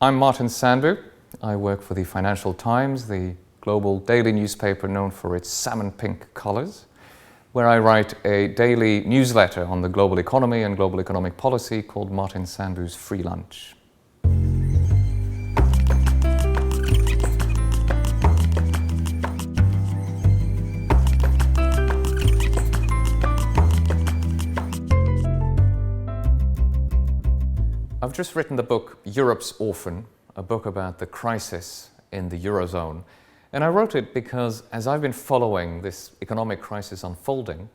I'm Martin Sandbu. I work for the Financial Times, the global daily newspaper known for its salmon pink colours, where I write a daily newsletter on the global economy and global economic policy called Martin Sandbu's Free Lunch. I've just written the book Europe's Orphan, a book about the crisis in the Eurozone. And I wrote it because as I've been following this economic crisis unfolding,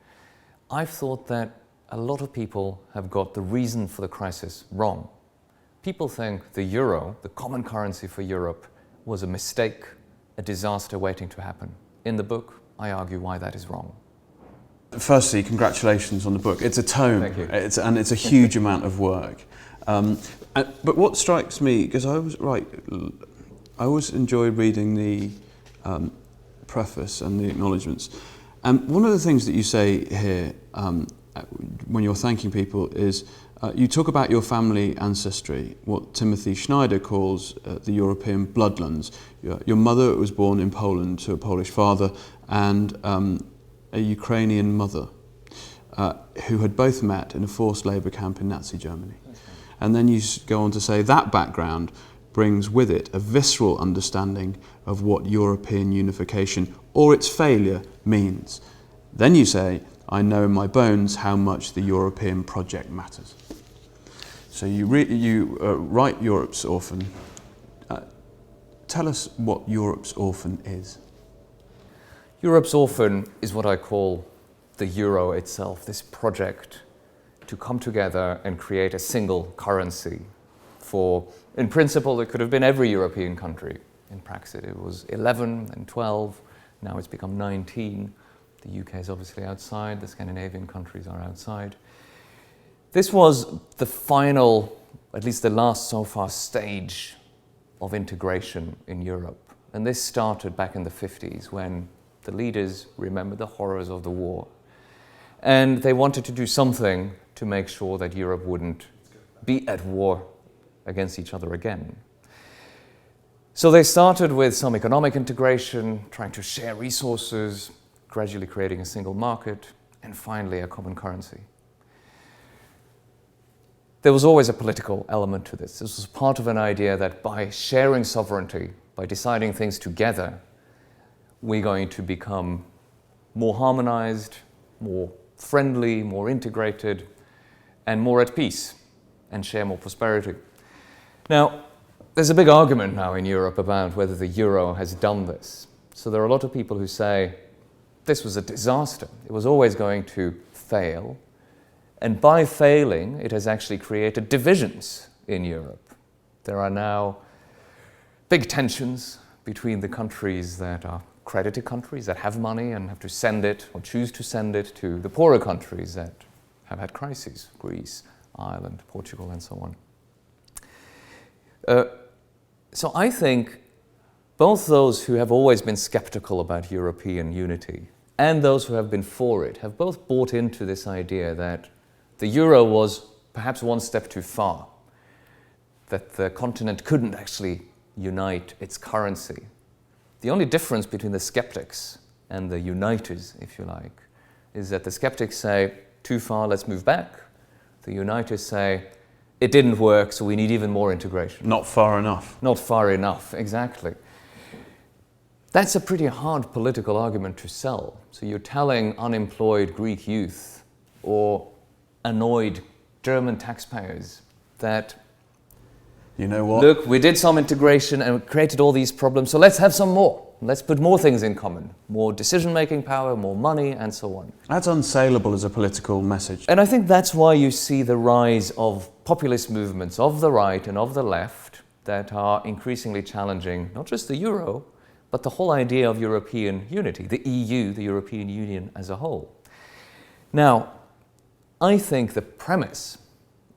I've thought that a lot of people have got the reason for the crisis wrong. People think the euro, the common currency for Europe, was a mistake, a disaster waiting to happen. In the book, I argue why that is wrong. Firstly, congratulations on the book. It's a tome, Thank you. and it's a huge amount of work. But what strikes me, because I always enjoy reading the preface and the acknowledgements. And one of the things that you say here when you're thanking people is you talk about your family ancestry, what Timothy Schneider calls the European bloodlines. Your mother was born in Poland to a Polish father and a Ukrainian mother who had both met in a forced labour camp in Nazi Germany. And then you go on to say that background brings with it a visceral understanding of what European unification or its failure means. Then you say, I know in my bones how much the European project matters. So you write Europe's Orphan. Tell us what Europe's Orphan is. Europe's Orphan is what I call the euro itself, this project to come together and create a single currency for, in principle, it could have been every European country. In practice, it was 11 and 12. Now it's become 19. The UK is obviously outside. The Scandinavian countries are outside. This was the final, at least the last so far, stage of integration in Europe. And this started back in the 50s when the leaders remembered the horrors of the war. And they wanted to do something to make sure that Europe wouldn't be at war against each other again. So they started with some economic integration, trying to share resources, gradually creating a single market, and finally a common currency. There was always a political element to this. This was part of an idea that by sharing sovereignty, by deciding things together, we're going to become more harmonized, more friendly, more integrated, and more at peace, and share more prosperity. Now, there's a big argument now in Europe about whether the euro has done this. So there are a lot of people who say, this was a disaster. It was always going to fail. And by failing, it has actually created divisions in Europe. There are now big tensions between the countries that are credited countries that have money and have to send it or choose to send it to the poorer countries that have had crises, Greece, Ireland, Portugal, and so on. So I think both those who have always been skeptical about European unity and those who have been for it have both bought into this idea that the euro was perhaps one step too far, that the continent couldn't actually unite its currency. The only difference between the skeptics and the uniters, if you like, is that the skeptics say, too far, let's move back. The uniters say, it didn't work, so we need even more integration. Not far enough. Not far enough, exactly. That's a pretty hard political argument to sell. So you're telling unemployed Greek youth or annoyed German taxpayers that, you know what? look, we did some integration and created all these problems, so let's have some more. Let's put more things in common. More decision-making power, more money, and so on. That's unsaleable as a political message. And I think that's why you see the rise of populist movements of the right and of the left that are increasingly challenging not just the euro, but the whole idea of European unity, the EU, the European Union as a whole. Now, I think the premise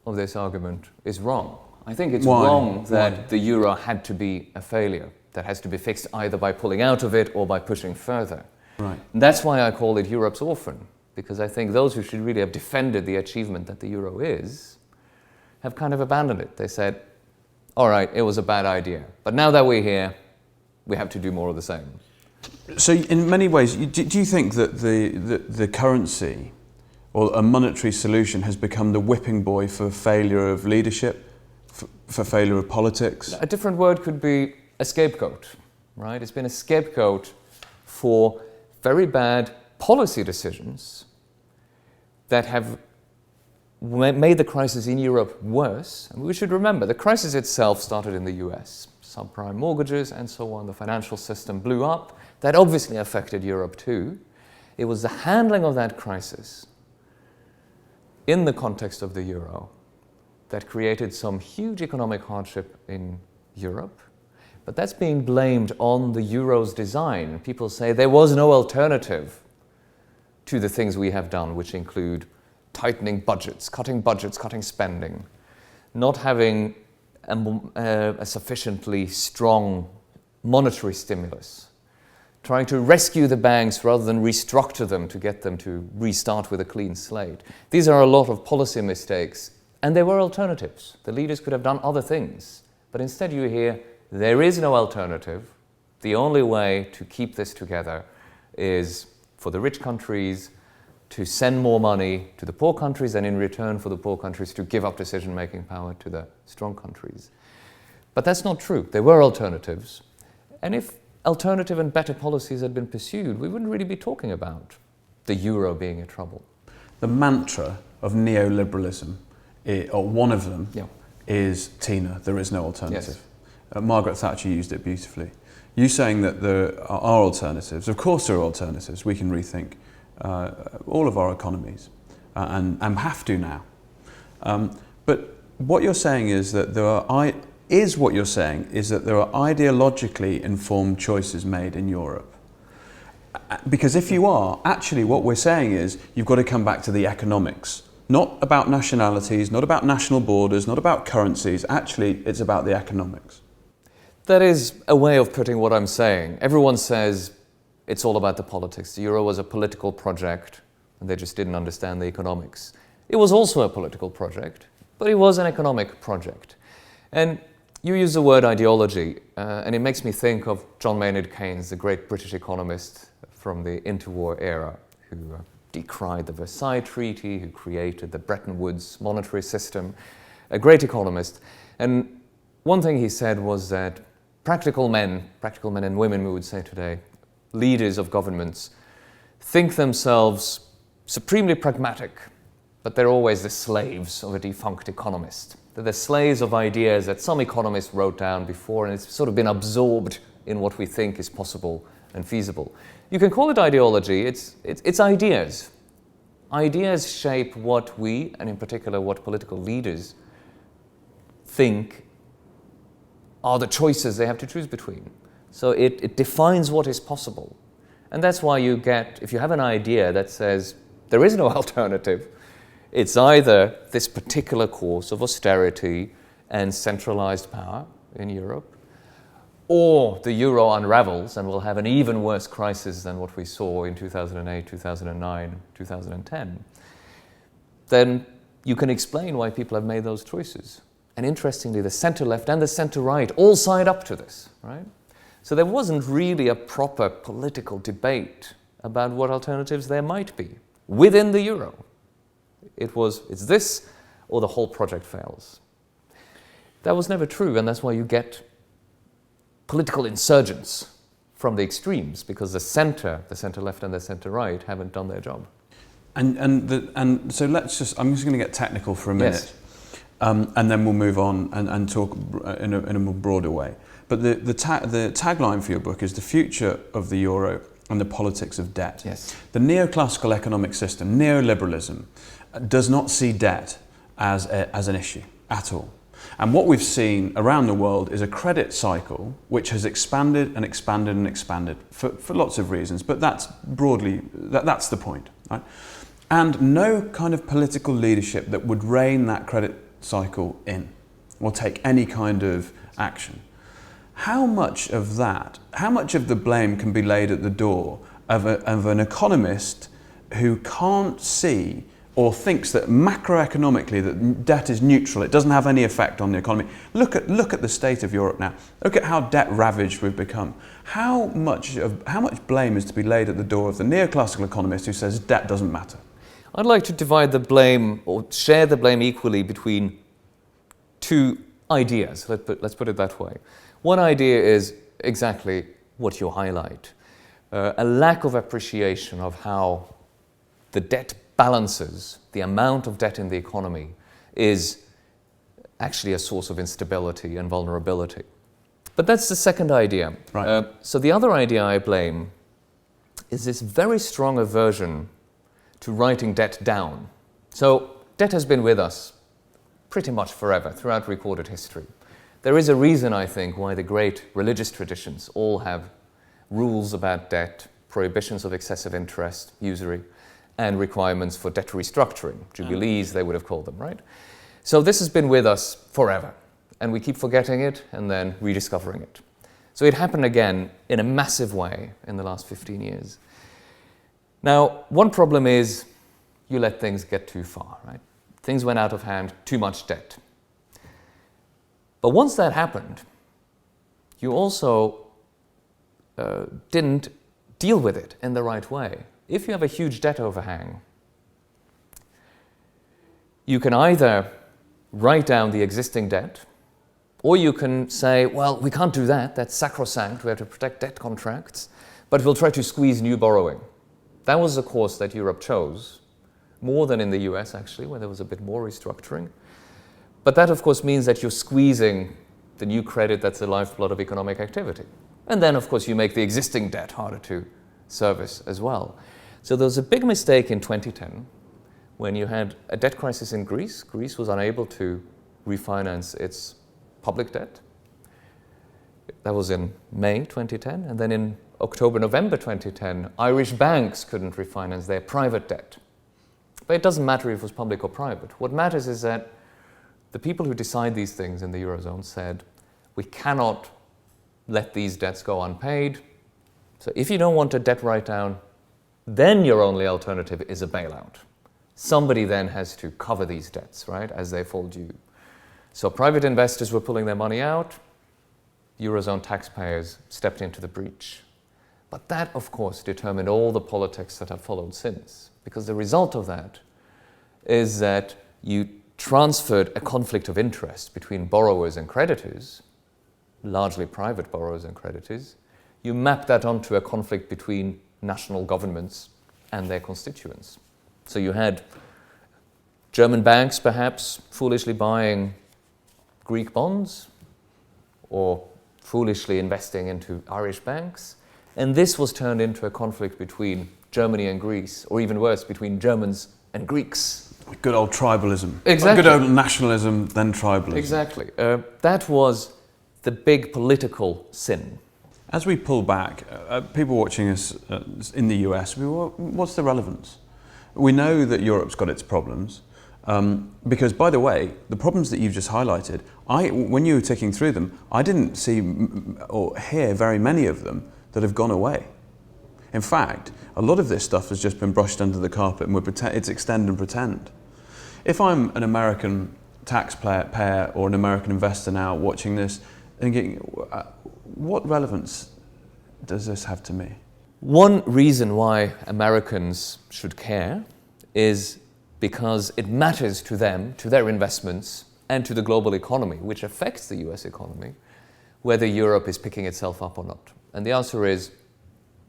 of this argument is wrong. I think it's wrong that the euro had to be a failure, that has to be fixed either by pulling out of it or by pushing further. Right. And that's why I call it Europe's Orphan, because I think those who should really have defended the achievement that the euro is have kind of abandoned it. They said, all right, it was a bad idea. But now that we're here, we have to do more of the same. So in many ways, do you think that the currency or a monetary solution has become the whipping boy for failure of leadership, for failure of politics? A different word could be a scapegoat, right? It's been a scapegoat for very bad policy decisions that have made the crisis in Europe worse. And we should remember, the crisis itself started in the US. Subprime mortgages and so on, the financial system blew up. That obviously affected Europe too. It was the handling of that crisis in the context of the euro that created some huge economic hardship in Europe. But that's being blamed on the euro's design. People say there was no alternative to the things we have done, which include tightening budgets, cutting spending, not having a sufficiently strong monetary stimulus, trying to rescue the banks rather than restructure them to get them to restart with a clean slate. These are a lot of policy mistakes, and there were alternatives. The leaders could have done other things, but instead you hear there is no alternative. The only way to keep this together is for the rich countries to send more money to the poor countries, and in return for the poor countries to give up decision-making power to the strong countries. But that's not true. There were alternatives. And if alternative and better policies had been pursued, we wouldn't really be talking about the euro being in trouble. The mantra of neoliberalism, or one of them, is Tina, there is no alternative. Yes. Margaret Thatcher used it beautifully. You saying that there are alternatives. Of course there are alternatives. We can rethink all of our economies and have to now. But what you're saying is that there are ideologically informed choices made in Europe. Because if you are, actually what we're saying is you've got to come back to the economics. Not about nationalities, not about national borders, not about currencies. Actually, it's about the economics. That is a way of putting what I'm saying. Everyone says it's all about the politics. The euro was a political project, and they just didn't understand the economics. It was also a political project, but it was an economic project. And you use the word ideology, and it makes me think of John Maynard Keynes, the great British economist from the interwar era, who decried the Versailles Treaty, who created the Bretton Woods monetary system, a great economist. And one thing he said was that practical men and women, we would say today, leaders of governments, think themselves supremely pragmatic, but they're always the slaves of a defunct economist. They're the slaves of ideas that some economist wrote down before, and it's sort of been absorbed in what we think is possible and feasible. You can call it ideology, it's ideas. Ideas shape what we, and in particular what political leaders, think are the choices they have to choose between. So it defines what is possible. And that's why you get, if you have an idea that says there is no alternative, it's either this particular course of austerity and centralized power in Europe, or the euro unravels and we'll have an even worse crisis than what we saw in 2008, 2009, 2010, then you can explain why people have made those choices. And interestingly, the center-left and the center-right all signed up to this, right? So there wasn't really a proper political debate about what alternatives there might be within the euro. It's this or the whole project fails. That was never true, and that's why you get political insurgents from the extremes, because the center-left and the center-right haven't done their job. And so I'm just going to get technical for a minute. Yes. And then we'll move on and talk in a more broader way. But the tagline for your book is the future of the euro and the politics of debt. Yes. The neoclassical economic system, neoliberalism, does not see debt as an issue at all. And what we've seen around the world is a credit cycle which has expanded and expanded and expanded for lots of reasons, but that's the point, right? And no kind of political leadership that would rein that credit cycle in or take any kind of action. How much of the blame can be laid at the door of an economist who can't see or thinks that macroeconomically that debt is neutral, it doesn't have any effect on the economy. Look at the state of Europe now. Look at how debt ravaged we've become. How much blame is to be laid at the door of the neoclassical economist who says debt doesn't matter? I'd like to divide the blame, or share the blame equally between two ideas. Let's put it that way. One idea is exactly what you highlight. A lack of appreciation of how the debt balances, the amount of debt in the economy, is actually a source of instability and vulnerability. But that's the second idea. Right. So the other idea I blame is this very strong aversion to writing debt down. So debt has been with us pretty much forever, throughout recorded history. There is a reason, I think, why the great religious traditions all have rules about debt, prohibitions of excessive interest, usury, and requirements for debt restructuring, jubilees they would have called them, right? So this has been with us forever, and we keep forgetting it and then rediscovering it. So it happened again in a massive way in the last 15 years. Now, one problem is you let things get too far, right? Things went out of hand, too much debt. But once that happened, you also didn't deal with it in the right way. If you have a huge debt overhang, you can either write down the existing debt, or you can say, well, we can't do that, that's sacrosanct, we have to protect debt contracts, but we'll try to squeeze new borrowing. That was the course that Europe chose, more than in the US actually, where there was a bit more restructuring. But that of course means that you're squeezing the new credit that's the lifeblood of economic activity. And then of course you make the existing debt harder to service as well. So there was a big mistake in 2010 when you had a debt crisis in Greece. Greece was unable to refinance its public debt. That was in May 2010. And then in October, November 2010, Irish banks couldn't refinance their private debt. But it doesn't matter if it was public or private. What matters is that the people who decide these things in the Eurozone said, we cannot let these debts go unpaid. So if you don't want a debt write-down, then your only alternative is a bailout. Somebody then has to cover these debts, right, as they fall due. So private investors were pulling their money out, Eurozone taxpayers stepped into the breach. But that, of course, determined all the politics that have followed since, because the result of that is that you transferred a conflict of interest between borrowers and creditors, largely private borrowers and creditors. You map that onto a conflict between national governments and their constituents. So you had German banks perhaps foolishly buying Greek bonds or foolishly investing into Irish banks. And this was turned into a conflict between Germany and Greece, or even worse, between Germans and Greeks. Good old tribalism. Exactly. Good old nationalism, then tribalism. Exactly. That was the big political sin. As we pull back, people watching us in the US, what's the relevance? We know that Europe's got its problems, because, by the way, the problems that you've just highlighted, when you were ticking through them, I didn't see or hear very many of them that have gone away. In fact, a lot of this stuff has just been brushed under the carpet and it's extend and pretend. If I'm an American taxpayer or an American investor now watching this, thinking, what relevance does this have to me? One reason why Americans should care is because it matters to them, to their investments, and to the global economy, which affects the US economy, whether Europe is picking itself up or not. And the answer is,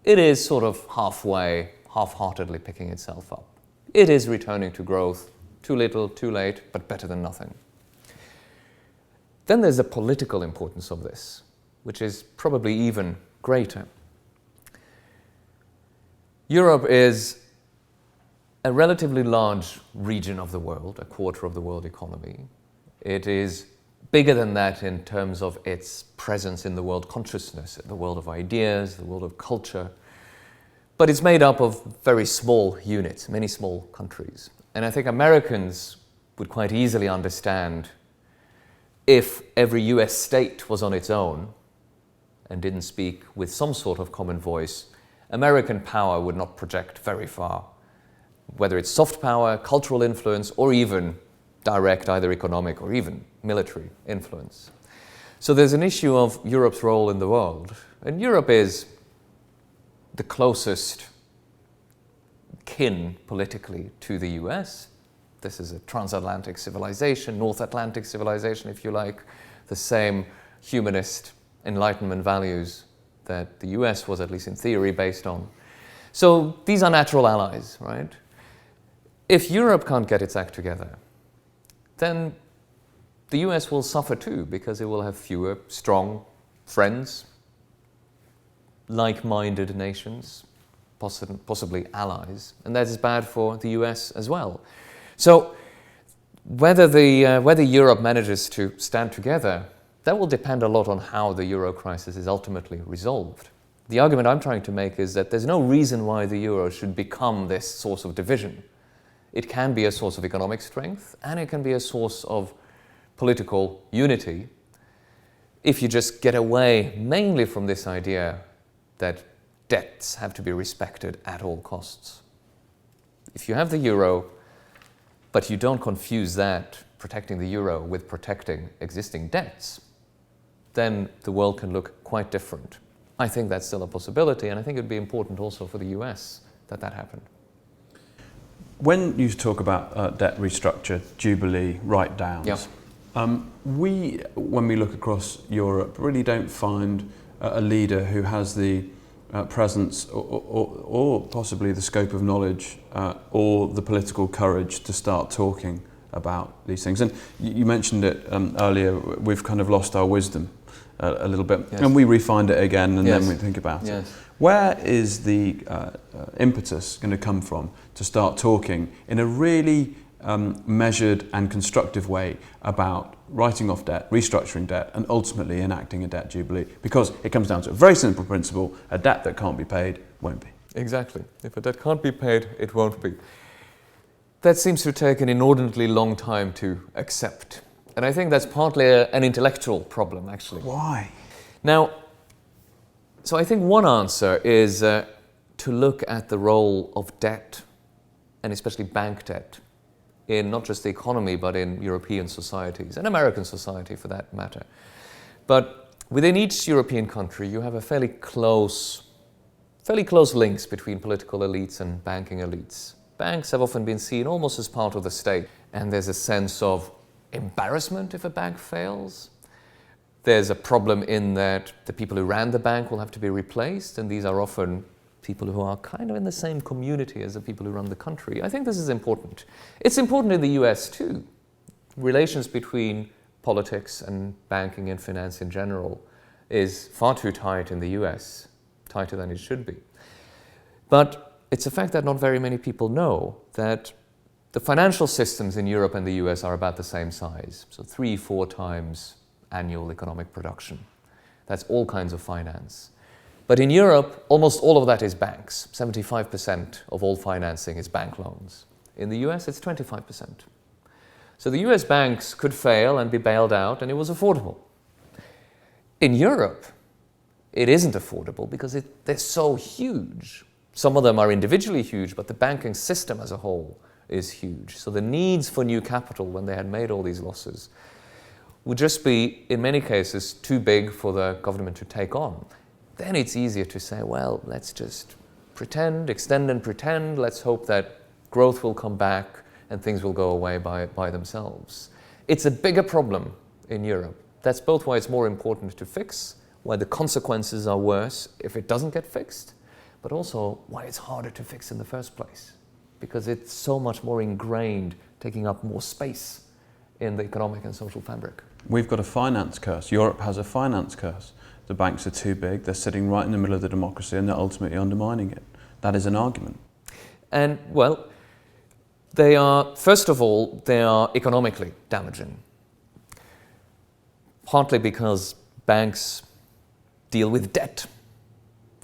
it is sort of halfway, half-heartedly picking itself up. It is returning to growth, too little, too late, but better than nothing. Then there's the political importance of this, which is probably even greater. Europe is a relatively large region of the world, a quarter of the world economy. It is bigger than that in terms of its presence in the world consciousness, the world of ideas, the world of culture. But it's made up of very small units, many small countries. And I think Americans would quite easily understand if every US state was on its own and didn't speak with some sort of common voice, American power would not project very far whether it's soft power, cultural influence, or even direct, either economic or even military influence. So there's an issue of Europe's role in the world. And Europe is the closest kin politically to the US. This is a transatlantic civilization, North Atlantic civilization, if you like, the same humanist Enlightenment values that the US was, at least in theory, based on. So these are natural allies, right? If Europe can't get its act together, then the US will suffer too, because it will have fewer strong friends, like-minded nations, possibly allies, and that is bad for the US as well. So whether Europe manages to stand together, that will depend a lot on how the euro crisis is ultimately resolved. The argument I'm trying to make is that there's no reason why the euro should become this source of division. It can be a source of economic strength, and it can be a source of political unity if you just get away mainly from this idea that debts have to be respected at all costs. If you have the euro, but you don't confuse that, protecting the euro, with protecting existing debts, then the world can look quite different. I think that's still a possibility, and I think it would be important also for the US that that happened. When you talk about debt restructure, Jubilee, write-downs, yeah. When we look across Europe, really don't find a leader who has the presence or possibly the scope of knowledge or the political courage to start talking about these things. And you mentioned it earlier, we've kind of lost our wisdom a little bit, yes. and we refine it again, and yes. then we think about yes. it. Where is the impetus going to come from to start talking in a really measured and constructive way about writing off debt, restructuring debt, and ultimately enacting a debt jubilee? Because it comes down to a very simple principle: a debt that can't be paid won't be. Exactly. If a debt can't be paid, it won't be. That seems to take an inordinately long time to accept. And I think that's partly an intellectual problem, actually. Why? Now, so I think one answer is to look at the role of debt, and especially bank debt, in not just the economy, but in European societies, and American society for that matter. But within each European country, you have a fairly close links between political elites and banking elites. Banks have often been seen almost as part of the state, and there's a sense of embarrassment if a bank fails. There's a problem in that the people who ran the bank will have to be replaced, and these are often people who are kind of in the same community as the people who run the country. I think this is important. It's important in the US too. Relations between politics and banking and finance in general is far too tight in the US, tighter than it should be. But it's a fact that not very many people know that the financial systems in Europe and the US are about the same size, so 3-4 times annual economic production. That's all kinds of finance. But in Europe, almost all of that is banks. 75% of all financing is bank loans. In the US, it's 25%. So the US banks could fail and be bailed out, and it was affordable. In Europe, it isn't affordable because they're so huge. Some of them are individually huge, but the banking system as a whole is huge. So the needs for new capital when they had made all these losses would just be, in many cases, too big for the government to take on. Then it's easier to say, well, let's just pretend, extend and pretend. Let's hope that growth will come back and things will go away by themselves. It's a bigger problem in Europe. That's both why it's more important to fix, why the consequences are worse if it doesn't get fixed, but also why it's harder to fix in the first place, because it's so much more ingrained, taking up more space in the economic and social fabric. We've got a finance curse. Europe has a finance curse. The banks are too big, they're sitting right in the middle of the democracy, and they're ultimately undermining it. That is an argument. And, well, they are, first of all, they are economically damaging. Partly because banks deal with debt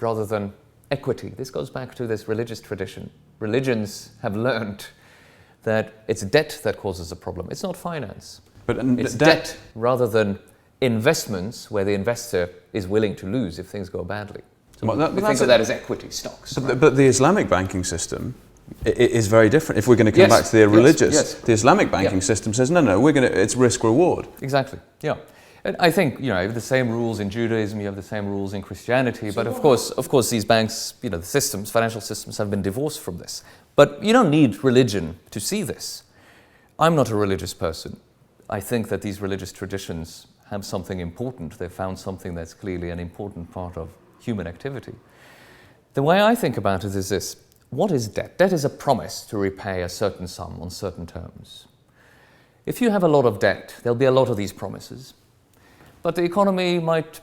rather than equity. This goes back to this religious tradition. Religions have learned that it's debt that causes a problem. It's not finance. But it's debt rather than investments where the investor is willing to lose if things go badly. So we think of that as equity stocks. But the Islamic banking system is very different. If we're going to come back to the religious, the Islamic banking system says, no, it's risk-reward. Exactly, yeah. And I think, you have the same rules in Judaism, you have the same rules in Christianity, but of course these banks, the systems, financial systems have been divorced from this. But you don't need religion to see this. I'm not a religious person. I think that these religious traditions have something important. They've found something that's clearly an important part of human activity. The way I think about it is this. What is debt? Debt is a promise to repay a certain sum on certain terms. If you have a lot of debt, there'll be a lot of these promises. But the economy might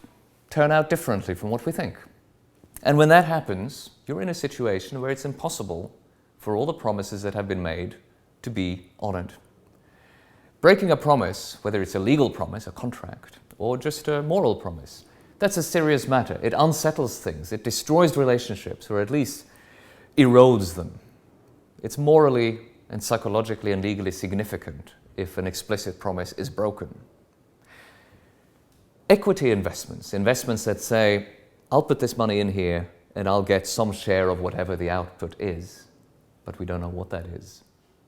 turn out differently from what we think. And when that happens, you're in a situation where it's impossible for all the promises that have been made to be honored. Breaking a promise, whether it's a legal promise, a contract, or just a moral promise, that's a serious matter. It unsettles things, it destroys relationships, or at least erodes them. It's morally and psychologically and legally significant if an explicit promise is broken. Equity investments that say, I'll put this money in here and I'll get some share of whatever the output is, but we don't know what that is,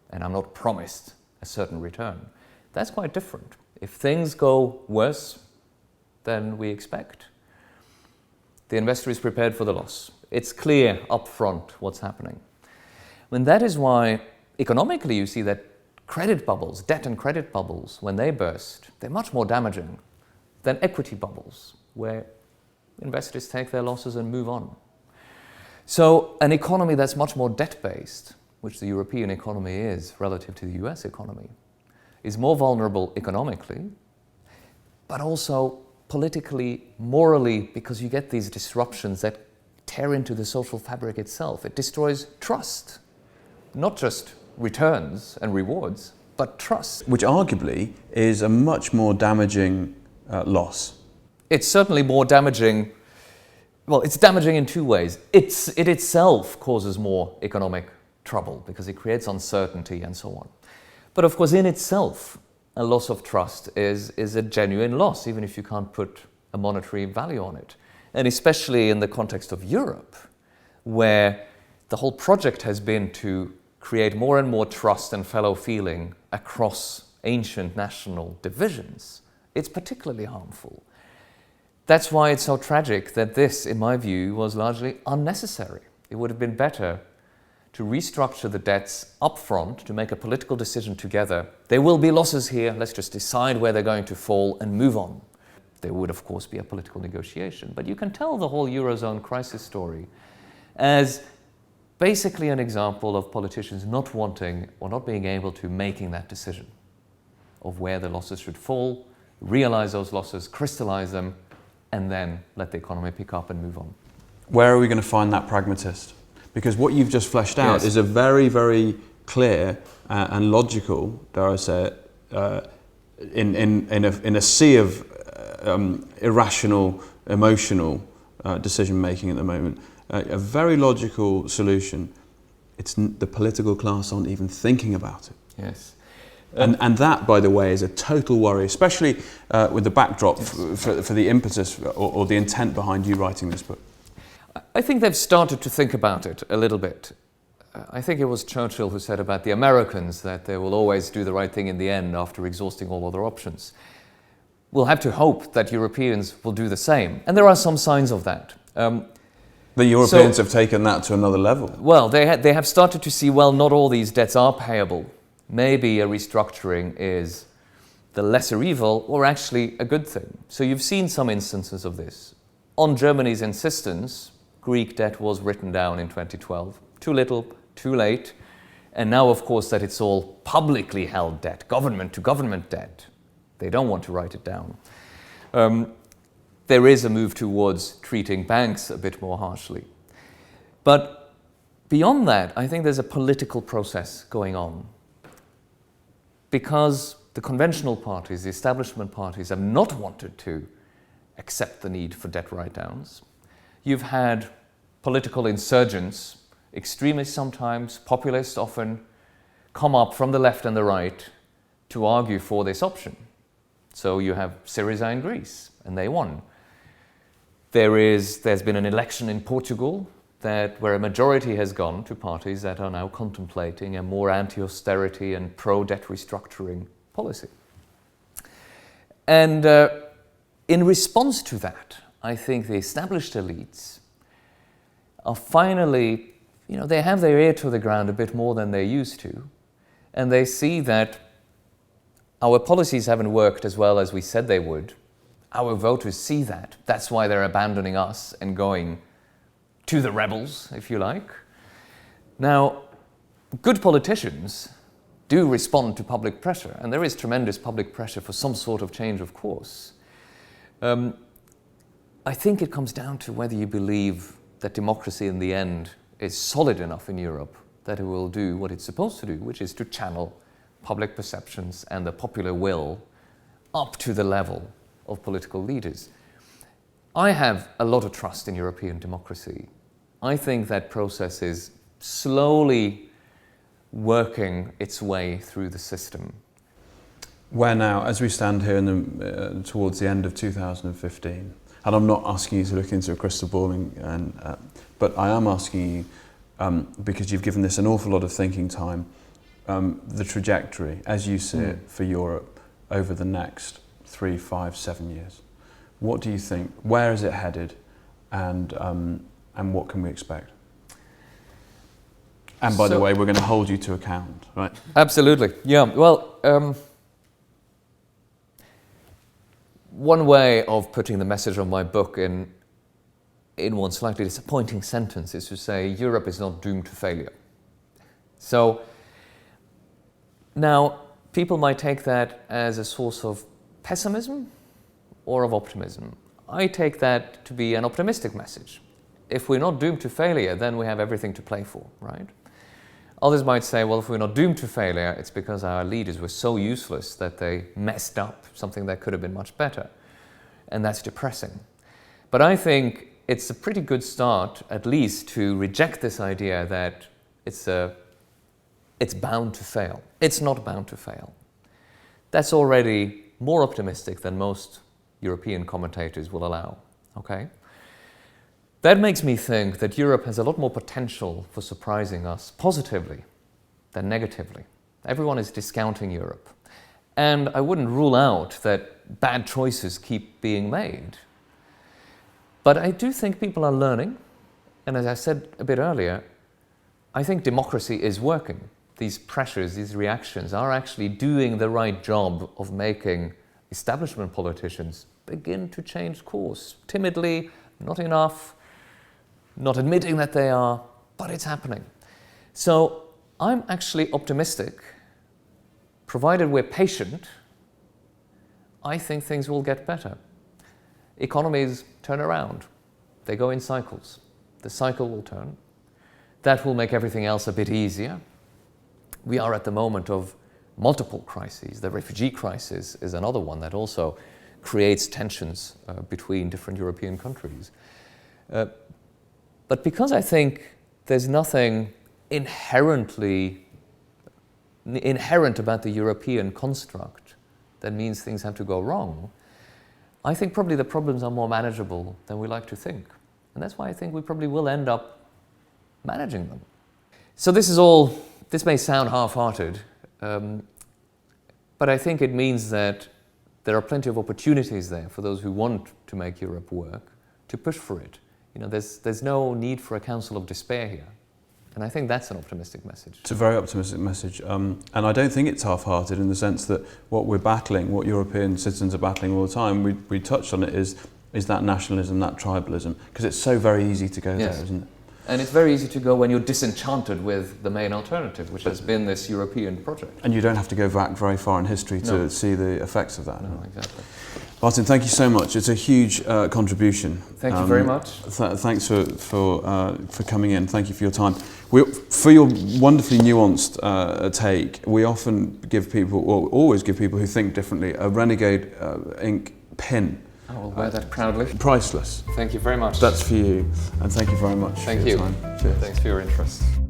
and I'm not promised a certain return. That's quite different. If things go worse than we expect, the investor is prepared for the loss. It's clear up front what's happening. And that is why economically you see that credit bubbles, debt and credit bubbles, when they burst, they're much more damaging than equity bubbles, where investors take their losses and move on. So an economy that's much more debt-based, which the European economy is relative to the US economy, is more vulnerable economically, but also politically, morally, because you get these disruptions that tear into the social fabric itself. It destroys trust, not just returns and rewards, but trust. Which arguably is a much more damaging loss. It's certainly more damaging. Well, it's damaging in two ways. It itself causes more economic trouble because it creates uncertainty and so on. But of course, in itself, a loss of trust is a genuine loss, even if you can't put a monetary value on it. And especially in the context of Europe, where the whole project has been to create more and more trust and fellow feeling across ancient national divisions, it's particularly harmful. That's why it's so tragic that this, in my view, was largely unnecessary. It would have been better to restructure the debts up front, to make a political decision together. There will be losses here, let's just decide where they're going to fall and move on. There would, of course, be a political negotiation. But you can tell the whole Eurozone crisis story as basically an example of politicians not wanting or not being able to making that decision of where the losses should fall, realize those losses, crystallize them, and then let the economy pick up and move on. Where are we going to find that pragmatist? Because what you've just fleshed out is a very, very clear and logical, dare I say it, in a sea of irrational, emotional decision-making at the moment. A very logical solution. It's the political class aren't even thinking about it. Yes. And that, by the way, is a total worry, especially with the backdrop for the impetus or the intent behind you writing this book. I think they've started to think about it a little bit. I think it was Churchill who said about the Americans that they will always do the right thing in the end after exhausting all other options. We'll have to hope that Europeans will do the same. And there are some signs of that. The Europeans have taken that to another level. Well, they have started to see, well, not all these debts are payable. Maybe a restructuring is the lesser evil or actually a good thing. So you've seen some instances of this. On Germany's insistence, Greek debt was written down in 2012. Too little, too late. And now, of course, that it's all publicly held debt, government to government debt. They don't want to write it down. There is a move towards treating banks a bit more harshly. But beyond that, I think there's a political process going on. Because the conventional parties, the establishment parties, have not wanted to accept the need for debt write-downs. You've had political insurgents, extremists sometimes, populists often, come up from the left and the right to argue for this option. So you have Syriza in Greece, and they won. There's been an election in Portugal where a majority has gone to parties that are now contemplating a more anti-austerity and pro-debt restructuring policy. And in response to that, I think the established elites are finally, they have their ear to the ground a bit more than they used to, and they see that our policies haven't worked as well as we said they would. Our voters see that. That's why they're abandoning us and going to the rebels, if you like. Now, good politicians do respond to public pressure, and there is tremendous public pressure for some sort of change, of course. I think it comes down to whether you believe that democracy in the end is solid enough in Europe that it will do what it's supposed to do, which is to channel public perceptions and the popular will up to the level of political leaders. I have a lot of trust in European democracy. I think that process is slowly working its way through the system. Where now, as we stand here towards the end of 2015, and I'm not asking you to look into a crystal ball, but I am asking you, because you've given this an awful lot of thinking time, the trajectory, as you see it, for Europe over the next 3, 5, 7 years. What do you think? Where is it headed? And what can we expect? And by the way, we're going to hold you to account, right? Absolutely. Yeah. Well, one way of putting the message of my book in one slightly disappointing sentence is to say Europe is not doomed to failure. So now people might take that as a source of pessimism or of optimism. I take that to be an optimistic message. If we're not doomed to failure, then we have everything to play for, right? Others might say, well, if we're not doomed to failure, it's because our leaders were so useless that they messed up something that could have been much better. And that's depressing. But I think it's a pretty good start, at least, to reject this idea that it's bound to fail. It's not bound to fail. That's already more optimistic than most European commentators will allow, okay? That makes me think that Europe has a lot more potential for surprising us positively than negatively. Everyone is discounting Europe. And I wouldn't rule out that bad choices keep being made. But I do think people are learning. And as I said a bit earlier, I think democracy is working. These pressures, these reactions are actually doing the right job of making establishment politicians begin to change course. Timidly, not enough, not admitting that they are, but it's happening. So I'm actually optimistic. Provided we're patient, I think things will get better. Economies turn around. They go in cycles. The cycle will turn. That will make everything else a bit easier. We are at the moment of multiple crises. The refugee crisis is another one that also creates tensions between different European countries. But because I think there's nothing inherent about the European construct that means things have to go wrong, I think probably the problems are more manageable than we like to think. And that's why I think we probably will end up managing them. So this may sound half-hearted, but I think it means that there are plenty of opportunities there for those who want to make Europe work, to push for it. There's no need for a council of despair here. And I think that's an optimistic message. It's a very optimistic message. And I don't think it's half-hearted in the sense that what we're battling, what European citizens are battling all the time, we touched on it, is that nationalism, that tribalism, because it's so very easy to go there, isn't it? And it's very easy to go when you're disenchanted with the main alternative, which has been this European project. And you don't have to go back very far in history to see the effects of that. No, exactly. Martin, thank you so much. It's a huge contribution. Thank you very much. Thanks for coming in. Thank you for your time. For your wonderfully nuanced take, we often give people, or always give people who think differently, a Renegade Inc. pin. I will wear that proudly. Priceless. Thank you very much. That's for you. And thank you very much for your time. Cheers. Thanks for your interest.